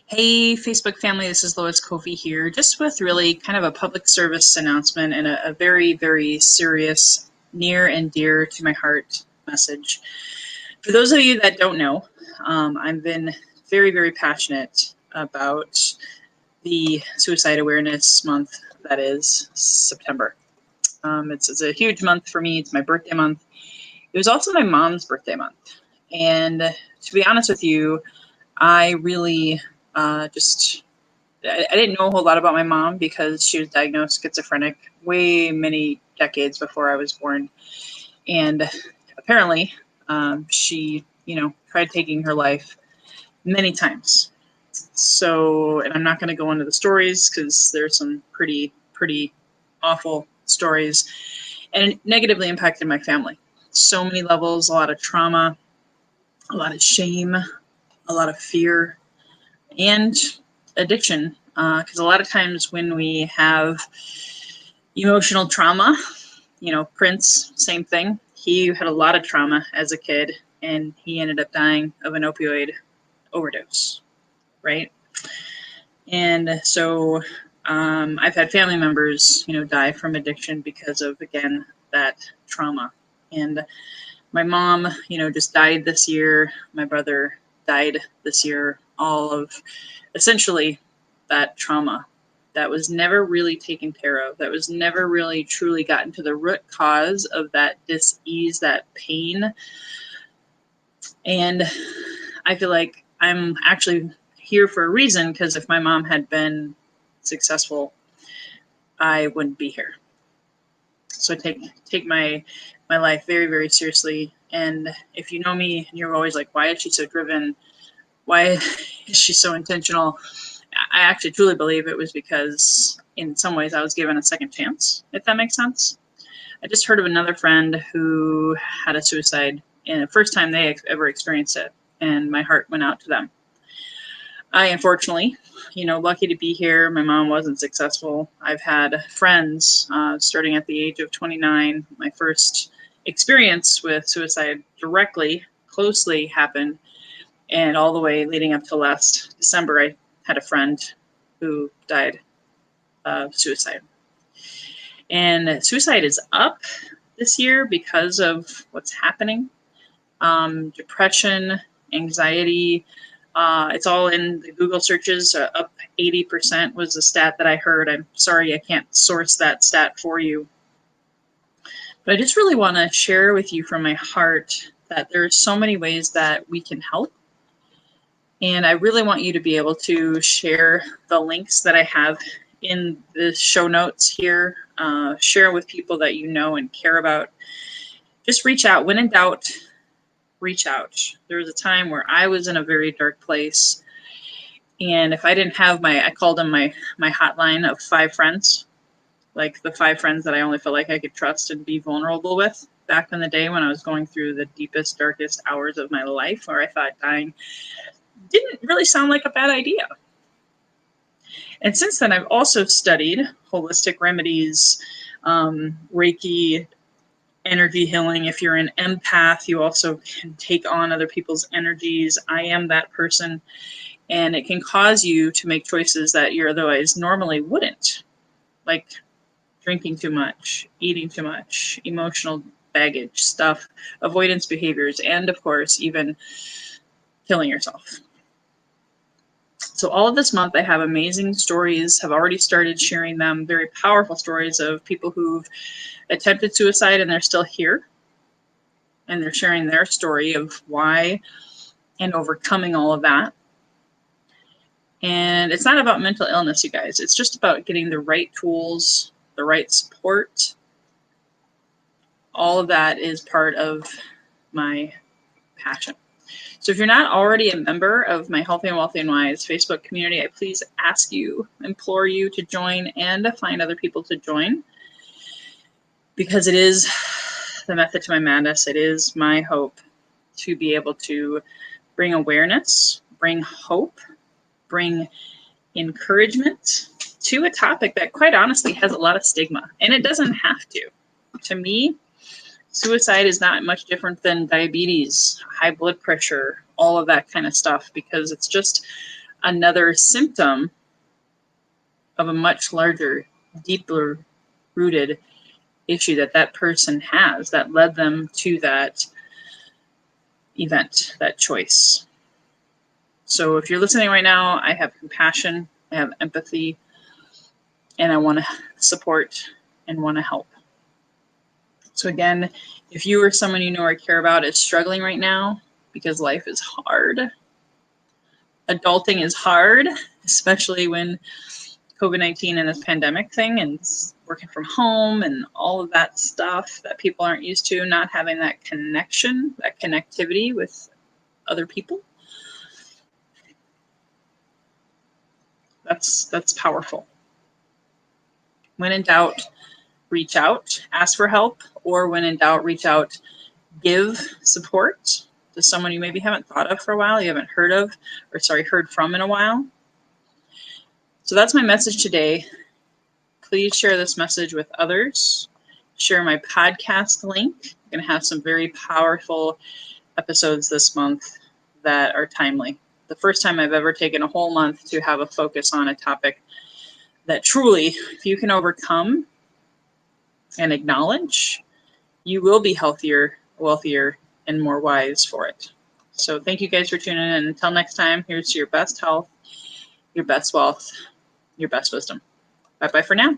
Hey, Facebook family, this is Lois Kofi here, just with really kind of a public service announcement and a very, very serious, near and dear to my heart message. For those of you that don't know, I've been very, very passionate about the Suicide Awareness Month that is September. It's a huge month for me. It's my birthday month. It was also my mom's birthday month. And to be honest with you, I really I didn't know a whole lot about my mom because she was diagnosed schizophrenic way many decades before I was born. And apparently, she, tried taking her life many times. So, and I'm not going to go into the stories because there's some pretty awful stories, and it negatively impacted my family. So many levels, a lot of trauma, a lot of shame, a lot of fear, and addiction. Because a lot of times when we have emotional trauma, Prince, same thing. He had a lot of trauma as a kid, and he ended up dying of an opioid overdose, right? And so I've had family members, die from addiction because of, again, that trauma. And my mom, just died this year. My brother died this year, all of essentially that trauma that was never really taken care of, that was never really truly gotten to the root cause of that dis-ease, that pain. And I feel like I'm actually here for a reason, because if my mom had been successful, I wouldn't be here. So I take my life very, very seriously. And if you know me, you're always like, why is she so driven? Why is she so intentional? I actually truly believe it was because in some ways I was given a second chance, if that makes sense. I just heard of another friend who had a suicide, and the first time they ever experienced it, and my heart went out to them. I, unfortunately, lucky to be here. My mom wasn't successful. I've had friends, starting at the age of 29. My first experience with suicide directly, closely happened, and all the way leading up to last December, I had a friend who died of suicide. And suicide is up this year because of what's happening. Depression, anxiety, it's all in the Google searches. Up 80% was the stat that I heard. I'm sorry I can't source that stat for you. But I just really want to share with you from my heart that there are so many ways that we can help. And I really want you to be able to share the links that I have in the show notes here. Share with people that you know and care about. Just reach out. When in doubt, reach out. There was a time where I was in a very dark place. And if I didn't have I called them my hotline of 5 friends, like the 5 friends that I only felt like I could trust and be vulnerable with back in the day when I was going through the deepest, darkest hours of my life, where I thought dying didn't really sound like a bad idea. And since then, I've also studied holistic remedies, Reiki, energy healing. If you're an empath, you also can take on other people's energies. I am that person. And it can cause you to make choices that you otherwise normally wouldn't, like drinking too much, eating too much, emotional baggage stuff, avoidance behaviors, and of course, even killing yourself. So all of this month, I have amazing stories, have already started sharing them, very powerful stories of people who've attempted suicide and they're still here. And they're sharing their story of why and overcoming all of that. And it's not about mental illness, you guys. It's just about getting the right tools, the right support. All of that is part of my passion. So if you're not already a member of my Healthy and Wealthy and Wise Facebook community, I please implore you to join and to find other people to join, because it is the method to my madness. It is my hope to be able to bring awareness, bring hope, bring encouragement to a topic that quite honestly has a lot of stigma, and it doesn't have to. To me, suicide is not much different than diabetes, high blood pressure, all of that kind of stuff, because it's just another symptom of a much larger, deeper rooted issue that that person has that led them to that event, that choice. So if you're listening right now, I have compassion, I have empathy, and I want to support and want to help. So again, if you or someone you know or care about is struggling right now because life is hard, adulting is hard, especially when COVID-19 and this pandemic thing and working from home and all of that stuff that people aren't used to, not having that connection, that connectivity with other people. That's powerful. When in doubt, reach out, ask for help, or when in doubt, reach out, give support to someone you maybe haven't thought of for a while, you haven't heard of, or heard from in a while. So that's my message today. Please share this message with others. Share my podcast link. I'm going to have some very powerful episodes this month that are timely. The first time I've ever taken a whole month to have a focus on a topic that truly, if you can overcome and acknowledge, you will be healthier, wealthier, and more wise for it. So thank you guys for tuning in. Until next time, here's to your best health, your best wealth, your best wisdom. Bye-bye for now.